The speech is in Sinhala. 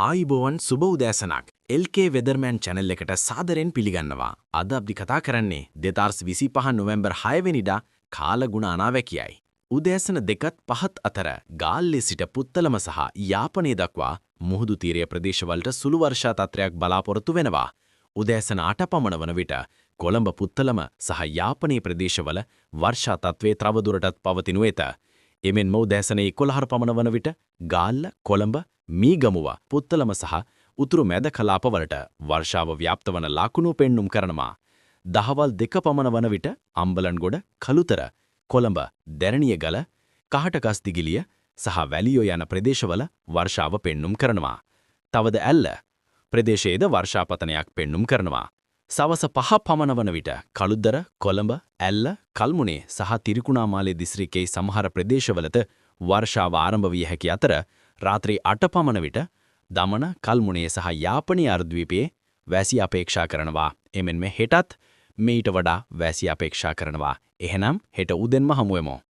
ආයිබෝවන් සුබ උදෑසනක් LK වෙදර්මෑන් channel එකට සාදරයෙන් පිළිගන්නවා. අද අපි කතා කරන්නේ 2025 නොවැම්බර් 6 වෙනිදා කාලගුණ අනාවැකියයි. උදෑසන 2:05 අතර ගාල්ලේ සිට පුත්තලම සහ යාපනයේ දක්වා මුහුදු තීරය ප්‍රදේශවලට සුළු වර්ෂා තත්ත්වයක් බලාපොරොත්තු වෙනවා. උදෑසන 8 පමණ වන විට කොළඹ පුත්තලම සහ යාපනයේ ප්‍රදේශවල වර්ෂා තත්ත්වයේ තවදුරටත් පවතිනු ඇත. එමෙන්ම උදෑසන 11 පමණ වන විට ගාල්ල, කොළඹ, මීගමුව, පුත්තලම සහ උතුරු මැද කලාපවලට වර්ෂාව ව්‍යාප්ත වන ලකුණු පෙන්눔 කරනවා. දහවල් 2 පමණ වන විට අම්බලන්ගොඩ, කළුතර, කොළඹ, දැරණියගල, කහටගස්දිගිලිය සහ වැලියෝ යන ප්‍රදේශවල වර්ෂාව පෙන්눔 කරනවා. තවද ඇල්ල ප්‍රදේශයේද වර්ෂාපතනයක් පෙන්눔 කරනවා. සවස 5 පමණ වන විට කළුද්දර, කොළඹ, ඇල්ල, කල්මුනේ සහ තිරිකුණාමාලේ දිස්ත්‍රික්කයේ සමහර ප්‍රදේශවලද වර්ෂාව ආරම්භ විය හැකි අතර රාත්‍රී 8 පමණ විට දමන, කල්මුනේ සහ යාපනයේ අර්ධද්වීපයේ වැසි අපේක්ෂා කරනවා. එමෙන්ම හෙටත් මේට වඩා වැසි අපේක්ෂා කරනවා. එහෙනම් හෙට උදෙන්ම හමු වෙමු.